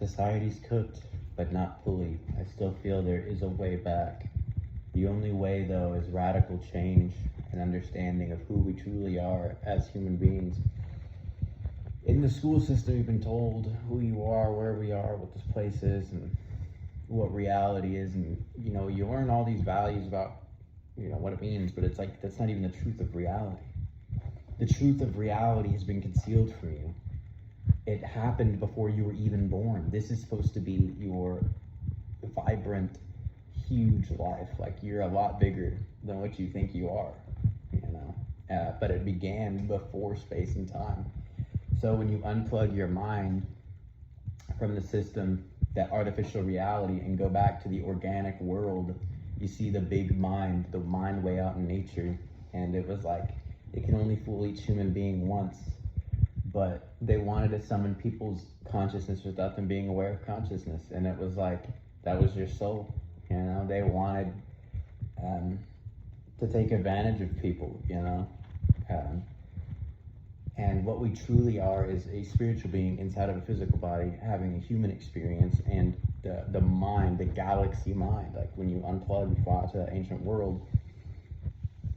Society's cooked, but not fully. I still feel there is a way back. The only way, though, is radical change and understanding of who we truly are as human beings. In the school system, you've been told who you are, where we are, what this place is, and what reality is. And, you learn all these values about, what it means, but it's like, that's not even the truth of reality. The truth of reality has been concealed from you. It happened before you were even born. This is supposed to be your vibrant, huge life. Like, you're a lot bigger than what you think you are, but it began before space and time. So when you unplug your mind from the system, that artificial reality, and go back to the organic world, you see the big mind, the mind way out in nature. And it was like, it can only fool each human being once, but they wanted to summon people's consciousness without them being aware of consciousness. And it was like, that was your soul. They wanted to take advantage of people, and what we truly are is a spiritual being inside of a physical body, having a human experience. And the mind, the galaxy mind, like when you unplug, you fly out to that ancient world,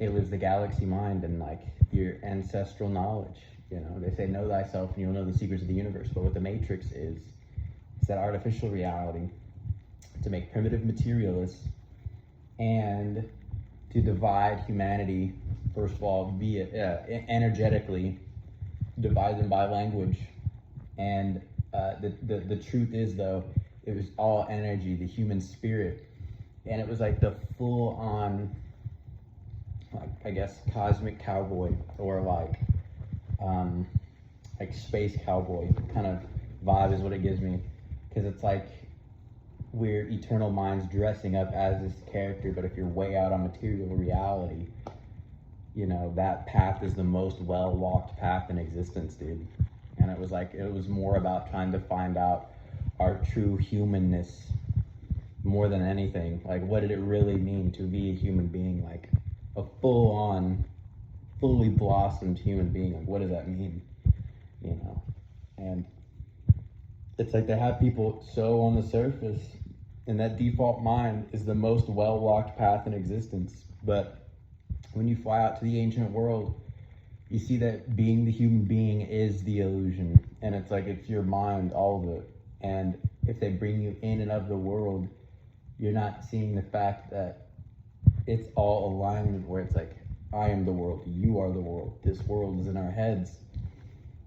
it was the galaxy mind and like your ancestral knowledge. They say, know thyself and you'll know the secrets of the universe. But what the Matrix is, it's that artificial reality to make primitive materialists and to divide humanity, first of all, via energetically, divide them by language. And the truth is, though, it was all energy, the human spirit. And it was like the full-on, I guess, cosmic cowboy, or like space cowboy kind of vibe is what it gives me. Because it's like we're eternal minds dressing up as this character, but if you're way out on material reality, that path is the most well-walked path in existence, dude. And it was more about trying to find out our true humanness more than anything. Like, what did it really mean to be a human being? Like, a full-on, fully blossomed human being. Like, what does that mean? And it's like they have people so on the surface, and that default mind is the most well-walked path in existence. But when you fly out to the ancient world, you see that being the human being is the illusion. And it's like, it's your mind, all of it. And if they bring you in and of the world, you're not seeing the fact that it's all alignment, where it's like, I am the world, you are the world, this world is in our heads.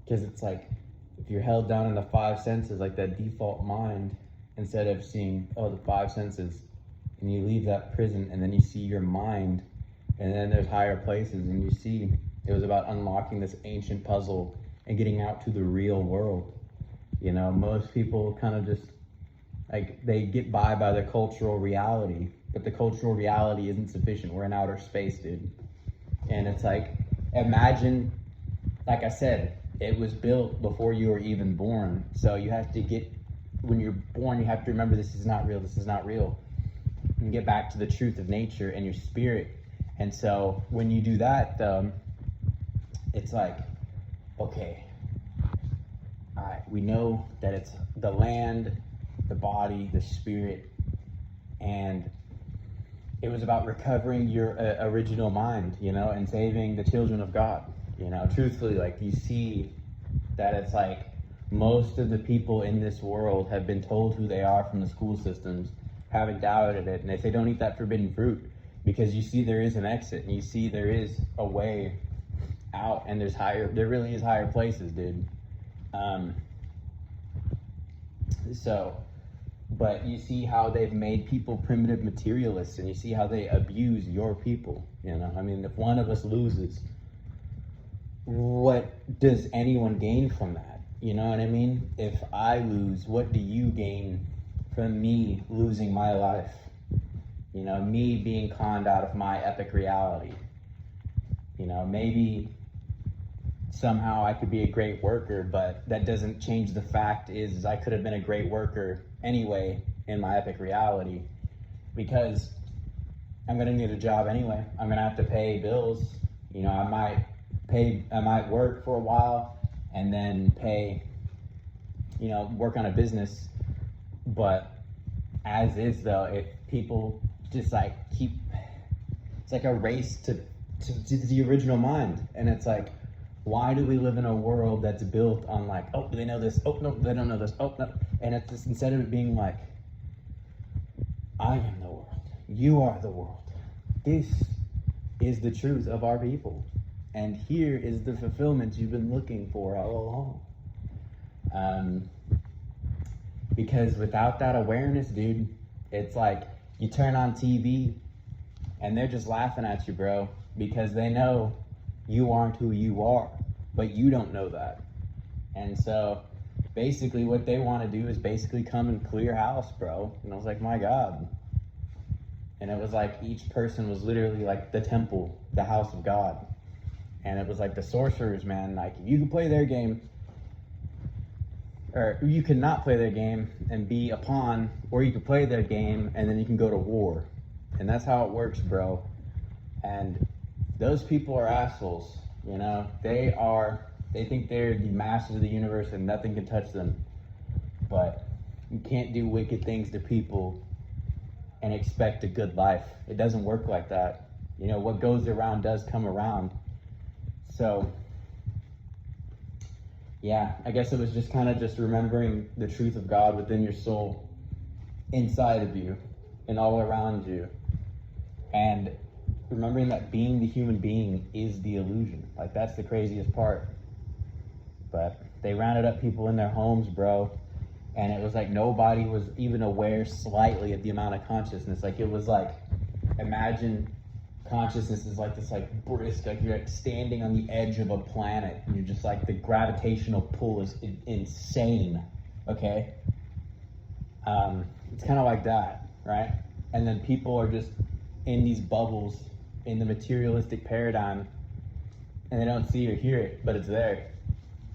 Because it's like, if you're held down in the five senses, like that default mind, instead of seeing, the five senses, and you leave that prison, and then you see your mind, and then there's higher places, and you see it was about unlocking this ancient puzzle and getting out to the real world. Most people kind of just, like, they get by the cultural reality, but the cultural reality isn't sufficient. We're in outer space, dude. And it's like, imagine, like I said, it was built before you were even born. So you have to when you're born, you have to remember, this is not real, this is not real. And get back to the truth of nature and your spirit. And so when you do that, it's like, okay, all right, we know that it's the land, the body, the spirit, and it was about recovering your original mind, and saving the children of God. Truthfully, like, you see that it's like most of the people in this world have been told who they are from the school systems, haven't doubted it, and they say, don't eat that forbidden fruit, because you see there is an exit, and you see there is a way out, and there really is higher places, dude. But you see how they've made people primitive materialists, and you see how they abuse your people. If one of us loses, what does anyone gain from that? You know what I mean? If I lose, what do you gain from me losing my life? Me being conned out of my epic reality. Maybe somehow I could be a great worker, but that doesn't change the fact is I could have been a great worker anyway in my epic reality, because I'm gonna need a job anyway. I'm gonna have to pay bills. I might work for a while and then work on a business But as is though, if people just like keep, it's like a race to the original mind. And it's like, why do we live in a world that's built on like, oh, they know this, oh no, they don't know this, oh no. And it's just, instead of it being like, I am the world, you are the world, this is the truth of our people, and here is the fulfillment you've been looking for all along. Because without that awareness, dude, it's like you turn on TV and they're just laughing at you, bro, because they know you aren't who you are, but you don't know that. And so basically what they want to do is basically come and clear house, bro. And I was like, my God. And it was like each person was literally like the temple, the house of God. And it was like the sorcerers, man, like if you can play their game, or you could not play their game and be a pawn, or you could play their game and then you can go to war. And that's how it works, bro. And those people are assholes, you know? They think they're the masters of the universe and nothing can touch them. But you can't do wicked things to people and expect a good life. It doesn't work like that. You know, what goes around does come around. So yeah, I guess it was just kind of just remembering the truth of God within your soul, inside of you and all around you. And remembering that being the human being is the illusion. Like, that's the craziest part. But they rounded up people in their homes, bro. And it was like nobody was even aware slightly of the amount of consciousness. Like, it was like, imagine consciousness is like this like brisk, like you're like standing on the edge of a planet and you're just like, the gravitational pull is insane, okay? It's kind of like that, right? And then people are just in these bubbles in the materialistic paradigm and they don't see or hear it, but it's there.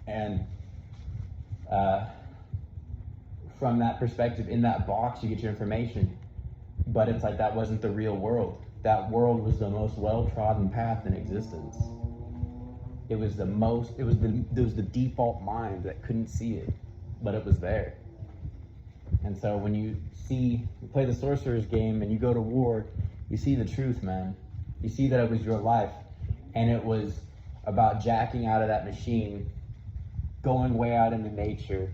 And from that perspective, in that box you get your information, but it's like that wasn't the real world. That world was the most well-trodden path in existence. It was the default mind that couldn't see it, but it was there. And so when you play the sorcerer's game and you go to war, you see the truth, man. You see that it was your life, and it was about jacking out of that machine, going way out into nature,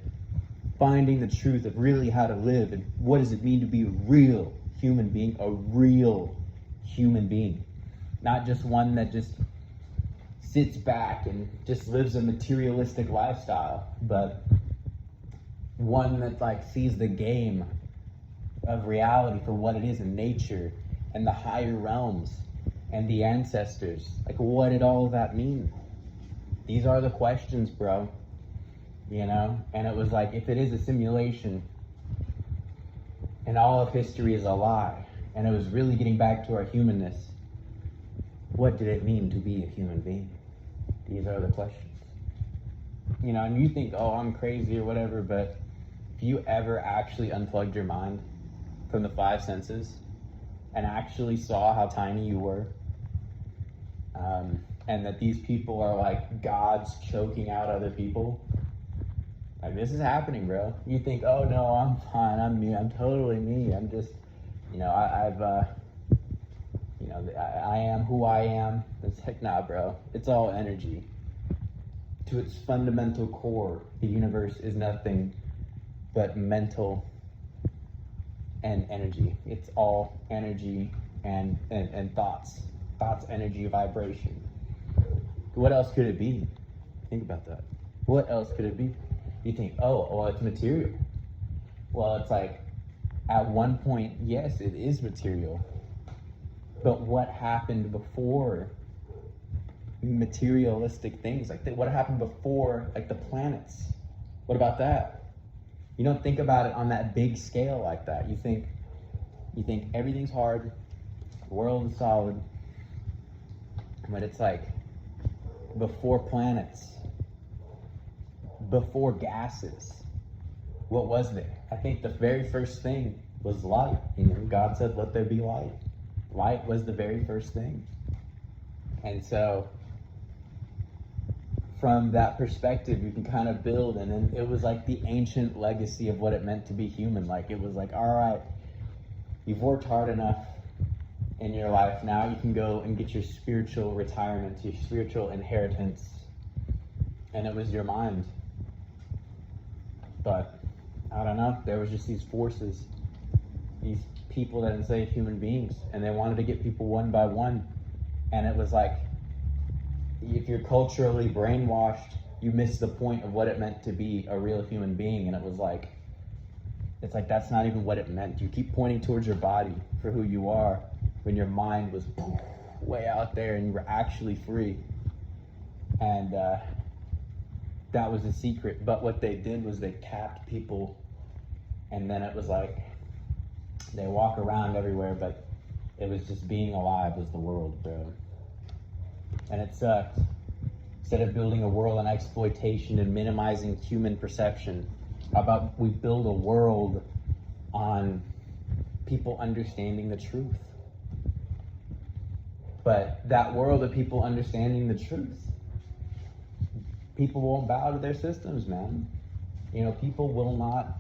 finding the truth of really how to live and what does it mean to be a real human being, a real human being, not just one that just sits back and just lives a materialistic lifestyle, but one that like sees the game of reality for what it is in nature and the higher realms and the ancestors. Like, what did all of that mean? These are the questions, bro. You know? And it was like, if it is a simulation and all of history is a lie, and it was really getting back to our humanness, what did it mean to be a human being? These are the questions. You know, and you think, oh, I'm crazy or whatever, but if you ever actually unplugged your mind from the five senses and actually saw how tiny you were, and that these people are like gods choking out other people, like, this is happening, bro. You think, oh no, I'm fine, I'm me, I'm totally me, I'm just, you know, I am who I am. It's like, nah, bro, it's all energy. To its fundamental core, the universe is nothing but mental and energy. It's all energy and thoughts, energy, vibration. What else could it be? Think about that. What else could it be? You think, oh, well, it's material. Well, it's like, at one point, yes, it is material. But what happened before materialistic things? Like, what happened before, like, the planets? What about that? You don't think about it on that big scale like that. You think everything's hard, the world is solid, but it's like, before planets, before gases, what was there? I think the very first thing was light. You know, God said, let there be light. Light was the very first thing. And so from that perspective, you can kind of build. And then it was like the ancient legacy of what it meant to be human. Like, it was like, all right, you've worked hard enough in your life. Now you can go and get your spiritual retirement, your spiritual inheritance. And it was your mind. But I don't know, there was just these forces, these people that enslaved human beings, and they wanted to get people one by one. And it was like, if you're culturally brainwashed, you miss the point of what it meant to be a real human being. And it was like, it's like, that's not even what it meant. You keep pointing towards your body for who you are when your mind was way out there and you were actually free. And that was the secret. But what they did was they capped people, and then it was like they walk around everywhere, but it was just being alive was the world, bro. And it sucked. Instead of building a world on exploitation and minimizing human perception, how about we build a world on people understanding the truth? But that world of people understanding the truth, people won't bow to their systems, man. You know, people will not,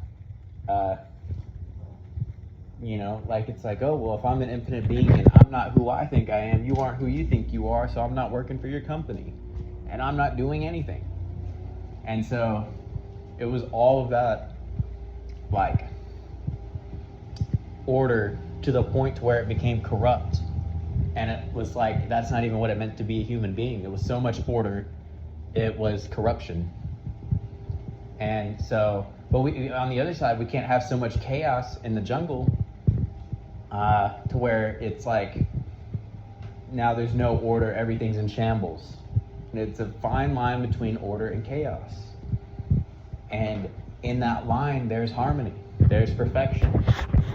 you know, like, it's like, oh, well, if I'm an infinite being and I'm not who I think I am, you aren't who you think you are, so I'm not working for your company. And I'm not doing anything. And so it was all of that, like, order to the point to where it became corrupt. And it was like, that's not even what it meant to be a human being. It was so much order, it was corruption. And so, but we, on the other side, we can't have so much chaos in the jungle to where it's like, now there's no order, everything's in shambles. And it's a fine line between order and chaos. And in that line, there's harmony, there's perfection,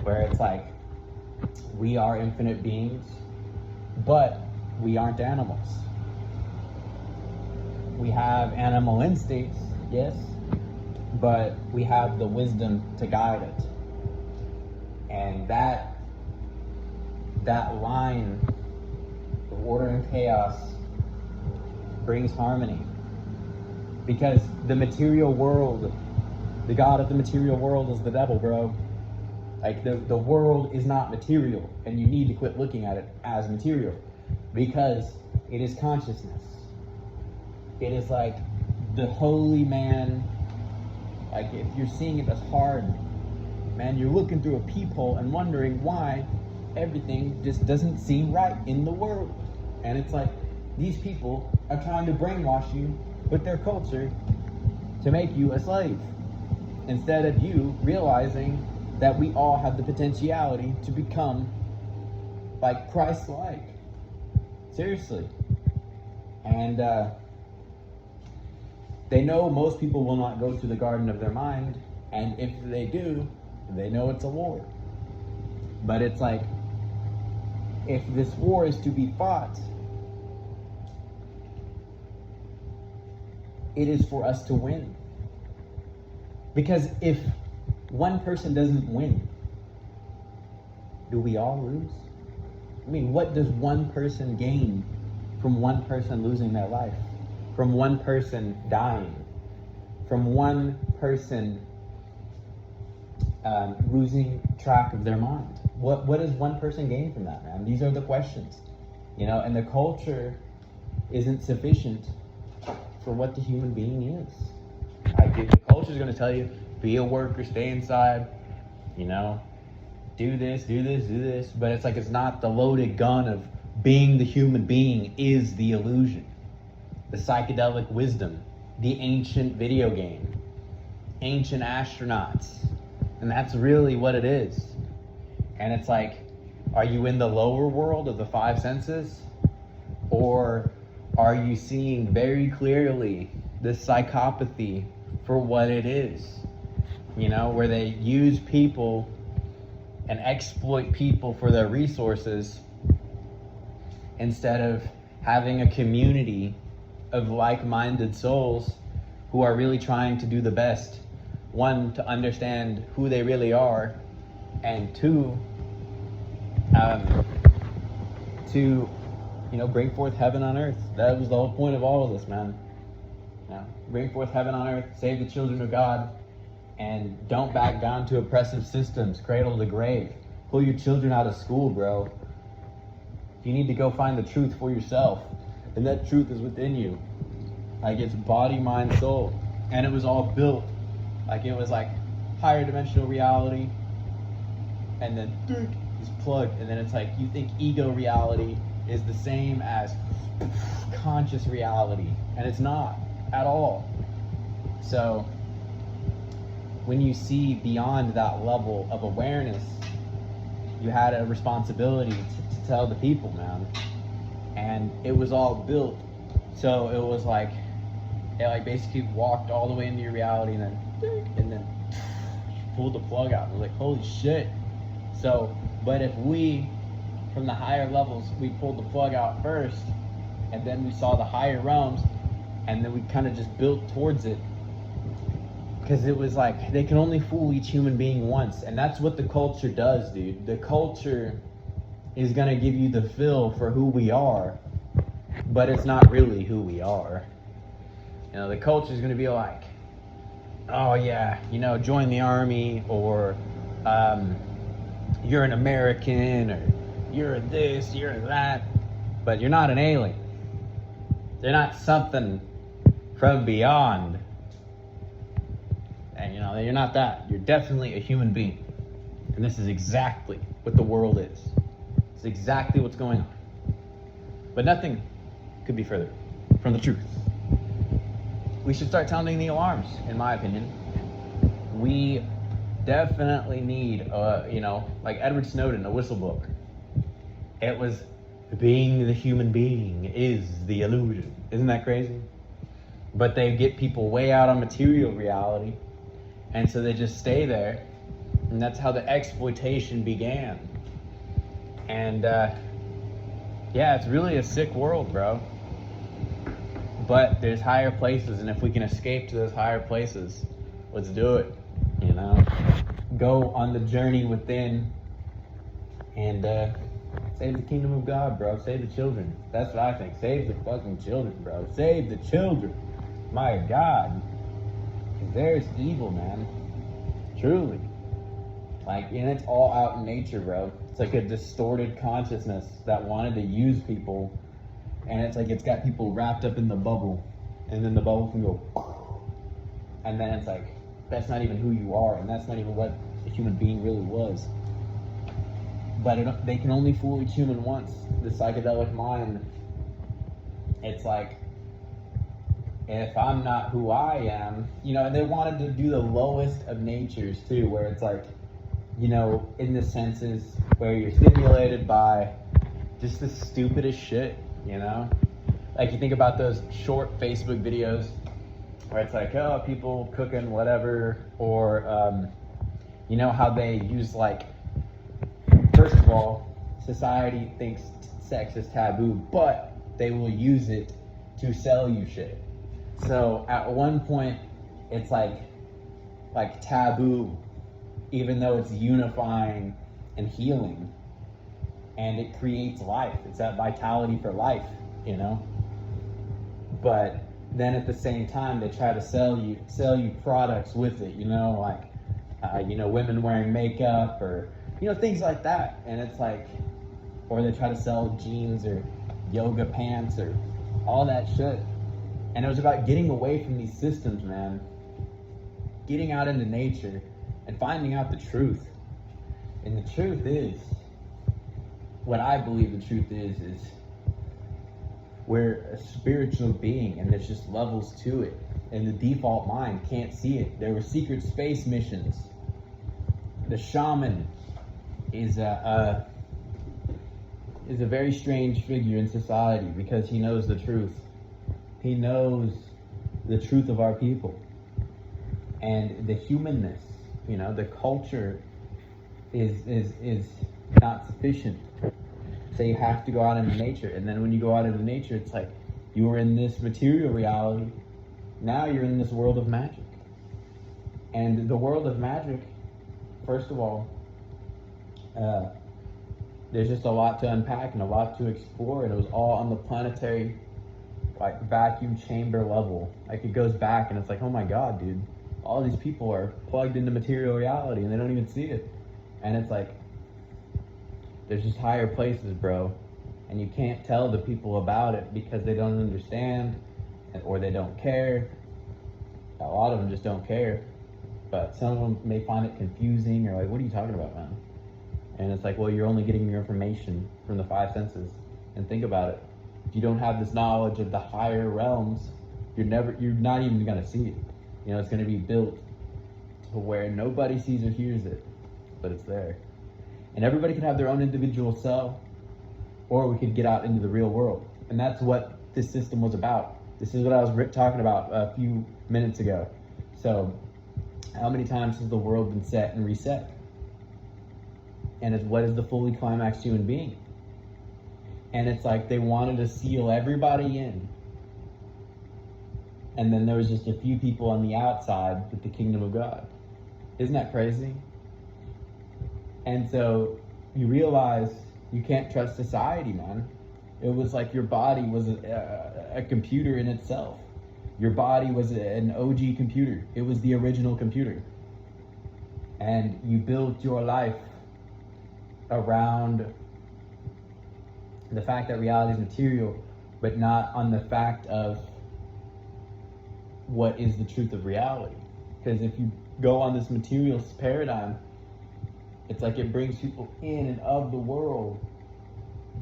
where it's like, we are infinite beings, but we aren't animals. We have animal instincts, yes, but we have the wisdom to guide it. And that line of order and chaos brings harmony. Because the material world, the God of the material world is the devil, bro. Like, the world is not material, and you need to quit looking at it as material, because it is consciousness. It is like the holy man. Like, if you're seeing it as hard, man, you're looking through a peephole and wondering why everything just doesn't seem right in the world. And it's like, these people are trying to brainwash you with their culture to make you a slave, instead of you realizing that we all have the potentiality to become like Christ-like. Seriously. And they know most people will not go to the garden of their mind, and if they do, they know it's a war. But it's like, if this war is to be fought, it is for us to win. Because if one person doesn't win, do we all lose? I mean, what does one person gain from one person losing their life? From one person dying? From one person losing track of their mind? What does one person gain from that, man? These are the questions. You know, and the culture isn't sufficient for what the human being is. Like, the culture is going to tell you, be a worker, stay inside, you know, do this, do this, do this. But it's like, it's not the loaded gun of being the human being is the illusion. The psychedelic wisdom, the ancient video game, ancient astronauts. And that's really what it is. And it's like, are you in the lower world of the five senses? Or are you seeing very clearly the psychopathy for what it is? You know, where they use people and exploit people for their resources, instead of having a community of like-minded souls who are really trying to do the best. One, to understand who they really are, and two, to, you know, bring forth heaven on earth. That was the whole point of all of this, man. You know, bring forth heaven on earth, save the children of God, and don't back down to oppressive systems, cradle to grave. Pull your children out of school, bro. You need to go find the truth for yourself, and that truth is within you. Like, it's body, mind, soul, and it was all built. Like, it was like higher dimensional reality, and then is plugged, and then it's like you think ego reality is the same as conscious reality, and it's not at all. So when you see beyond that level of awareness, you had a responsibility to tell the people, man. And it was all built, so it was like it like basically walked all the way into your reality, and then pulled the plug out. It was like, holy shit. So, but if we, from the higher levels, we pulled the plug out first, and then we saw the higher realms, and then we kind of just built towards it, because it was like they can only fool each human being once, and that's what the culture does, dude. The culture is gonna give you the feel for who we are, but it's not really who we are. You know, the culture is gonna be like, oh yeah, you know, join the army, or you're an American, or you're this, you're that, but you're not an alien. They're not something from beyond. And you know, you're not that. You're definitely a human being. And this is exactly what the world is. It's exactly what's going on. But nothing could be further from the truth. We should start sounding the alarms, in my opinion. We definitely need, you know, like Edward Snowden, a whistleblower. It was being the human being is the illusion. Isn't that crazy? But they get people way out on material reality, and so they just stay there, and that's how the exploitation began. And yeah, it's really a sick world, bro. But there's higher places, and if we can escape to those higher places, let's do it. You know, go on the journey within, and save the kingdom of God, bro. Save the children. That's what I think. Save the fucking children, bro. Save the children. My God. Because there's evil, man. Truly. Like, and it's all out in nature, bro. It's like a distorted consciousness that wanted to use people. And it's like it's got people wrapped up in the bubble. And then the bubble can go. And then it's like, that's not even who you are. And that's not even what a human being really was. But they can only fool each human once. The psychedelic mind, it's like, if I'm not who I am, you know, and they wanted to do the lowest of natures too, where it's like, you know, in the senses where you're stimulated by just the stupidest shit, you know? Like, you think about those short Facebook videos where it's like, oh, people cooking whatever, or, you know, how they use, like, first of all, society thinks sex is taboo, but they will use it to sell you shit. So at one point, it's like taboo, even though it's unifying and healing, and it creates life. It's that vitality for life, you know. But then at the same time, they try to sell you products with it, you know, like you know, women wearing makeup, or you know, things like that. And it's like, or they try to sell jeans or yoga pants or all that shit. And it was about getting away from these systems, man. Getting out into nature and finding out the truth. And the truth is, what I believe the truth is we're a spiritual being, and there's just levels to it. And the default mind can't see it. There were secret space missions. The shaman is a very strange figure in society because he knows the truth. He knows the truth of our people and the humanness. You know, the culture is not sufficient. So you have to go out into nature, and then when you go out into nature, it's like you were in this material reality. Now you're in this world of magic, and the world of magic. First of all, there's just a lot to unpack and a lot to explore, and it was all on the planetary like vacuum chamber level. Like it goes back and it's like, oh my God, dude, all these people are plugged into material reality and they don't even see it. And it's like, there's just higher places, bro. And you can't tell the people about it because they don't understand or they don't care. A lot of them just don't care. But some of them may find it confusing or like, what are you talking about, man? And it's like, well, you're only getting your information from the five senses. And think about it. If you don't have this knowledge of the higher realms, you're not even gonna see it. You know, it's gonna be built to where nobody sees or hears it, but it's there. And everybody can have their own individual cell, or we could get out into the real world. And that's what this system was about. This is what I was talking about a few minutes ago. So, how many times has the world been set and reset? And it's what is the fully climaxed human being? And it's like they wanted to seal everybody in. And then there was just a few people on the outside with the kingdom of God. Isn't that crazy? And so you realize you can't trust society, man. It was like your body was a computer in itself. Your body was an OG computer. It was the original computer. And you built your life around the fact that reality is material, but not on the fact of what is the truth of reality. Because if you go on this materialist paradigm, it's like it brings people in and of the world,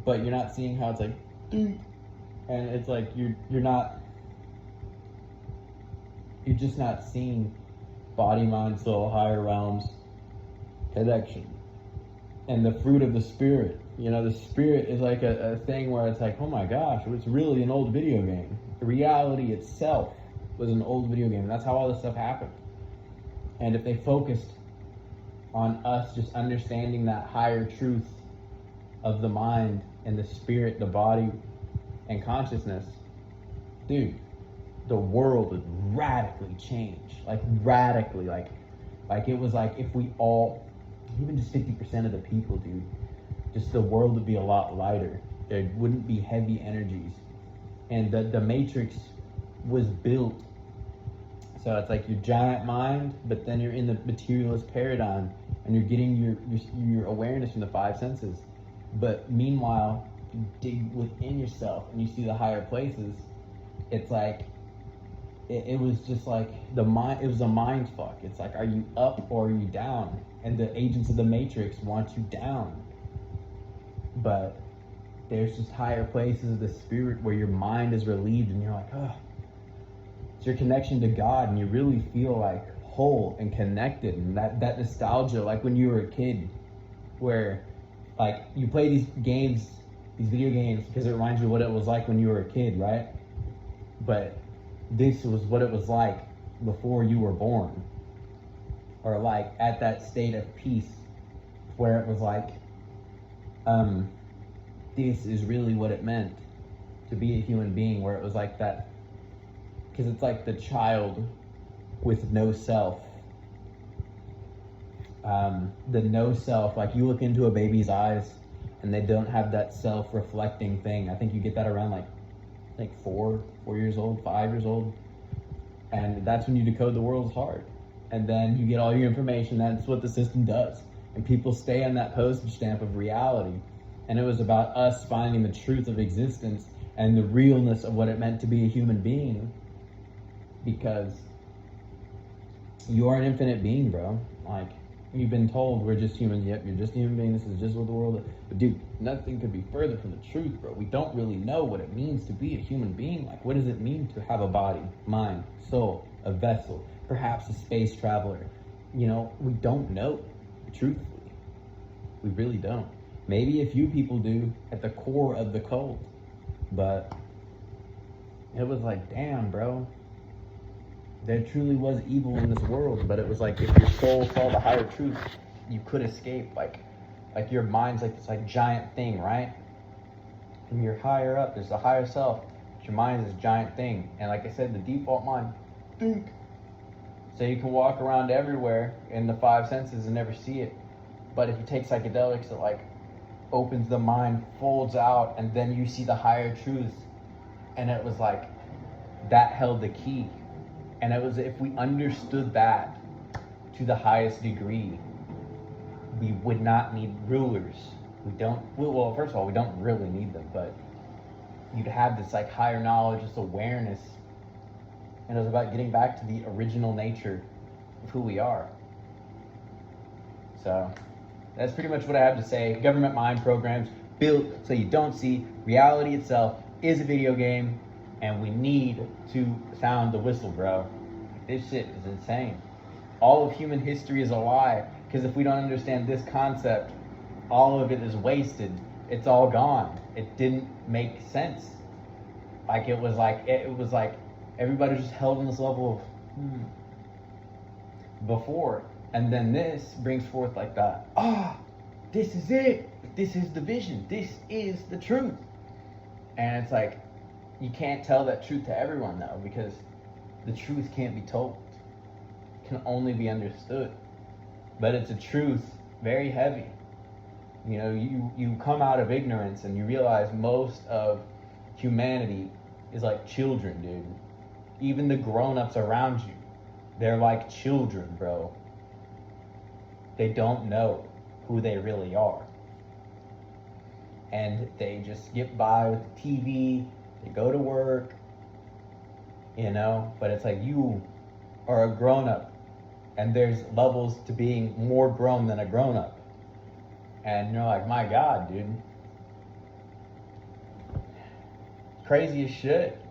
but you're not seeing how it's like, and it's like you're just not seeing body, mind, soul, higher realms connection. And the fruit of the spirit, you know, the spirit is like a thing where it's like, oh my gosh, it's really an old video game. The reality itself was an old video game. And that's how all this stuff happened. And if they focused on us just understanding that higher truth of the mind and the spirit, the body, and consciousness, dude, the world would radically change. Like radically, like it was like if we all, even just 50% of the people, dude, just the world would be a lot lighter. There wouldn't be heavy energies. And the matrix was built. So it's like your giant mind, but then you're in the materialist paradigm and you're getting your awareness from the five senses. But meanwhile, if you dig within yourself and you see the higher places, it's like, it was just like the mind, it was a mind fuck. It's like, are you up or are you down? And the agents of the matrix want you down. But there's just higher places of the spirit where your mind is relieved and you're like, oh, it's your connection to God, and you really feel like whole and connected. And that nostalgia, like when you were a kid, where like you play these games, these video games, because it reminds you what it was like when you were a kid, right? But this was what it was like before you were born, or like at that state of peace where it was like, this is really what it meant to be a human being, where it was like that, because it's like the child with no self. The no self, like you look into a baby's eyes and they don't have that self-reflecting thing. I think you get that around like 4 years old, 5 years old. And that's when you decode the world's heart. And then you get all your information. That's what the system does. And people stay on that postage stamp of reality. And it was about us finding the truth of existence and the realness of what it meant to be a human being. Because you are an infinite being, bro. Like, you've been told we're just humans. Yep, you're just a human being. This is just what the world is. But dude, nothing could be further from the truth, bro. We don't really know what it means to be a human being. Like, what does it mean to have a body, mind, soul, a vessel, perhaps a space traveler? You know, we don't know, truthfully. We really don't. Maybe a few people do at the core of the cult. But it was like, damn, bro. There truly was evil in this world, but it was like if your soul saw the higher truth, you could escape. Like your mind's like this like giant thing, right? And you're higher up, there's a higher self. But your mind is this giant thing. And like I said, the default mind, think. So you can walk around everywhere in the five senses and never see it. But if you take psychedelics, it like opens the mind, folds out, and then you see the higher truths. And it was like, that held the key. And it was, if we understood that to the highest degree, we would not need rulers. We don't, well, first of all, we don't really need them, but you'd have this like higher knowledge, this awareness. And it was about getting back to the original nature of who we are. So that's pretty much what I have to say. Government mind programs built so you don't see. Reality itself is a video game, and we need to sound the whistle, bro. This shit is insane. All of human history is a lie, because if we don't understand this concept, all of it is wasted. It's all gone. It didn't make sense. Like it was like everybody just held in this level of before. And then this brings forth like that. This is it. This is the vision. This is the truth. And it's like, you can't tell that truth to everyone though, because the truth can't be told. It can only be understood. But it's a truth very heavy. You know, you come out of ignorance and you realize most of humanity is like children, dude. Even the grown-ups around you, they're like children, bro. They don't know who they really are. And they just get by with the TV, they go to work, you know, but it's like you are a grown-up, and there's levels to being more grown than a grown-up. And you're like, my God, dude. Crazy as shit.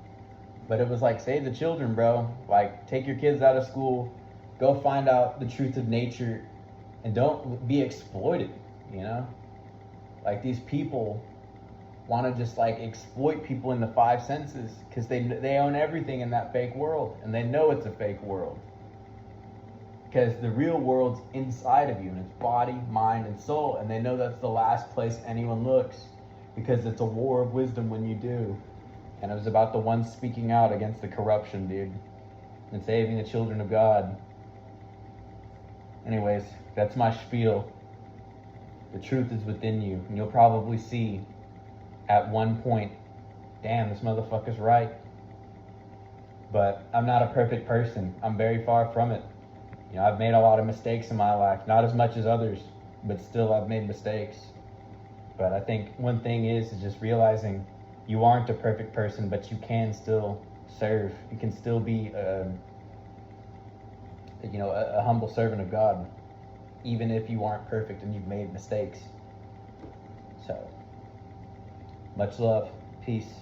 But it was like, save the children, bro. Like, take your kids out of school, go find out the truth of nature, and don't be exploited, you know? Like, these people want to just like exploit people in the five senses because they own everything in that fake world, and they know it's a fake world. Because the real world's inside of you, and it's body, mind, and soul, and they know that's the last place anyone looks, because it's a war of wisdom when you do. And it was about the ones speaking out against the corruption, dude, and saving the children of God. Anyways, that's my spiel. The truth is within you, and you'll probably see at one point, damn, this motherfucker's right. But I'm not a perfect person. I'm very far from it. You know, I've made a lot of mistakes in my life, not as much as others, but still I've made mistakes. But I think one thing is just realizing you aren't a perfect person, but you can still serve. You can still be a humble servant of God, even if you aren't perfect and you've made mistakes. So, much love. Peace.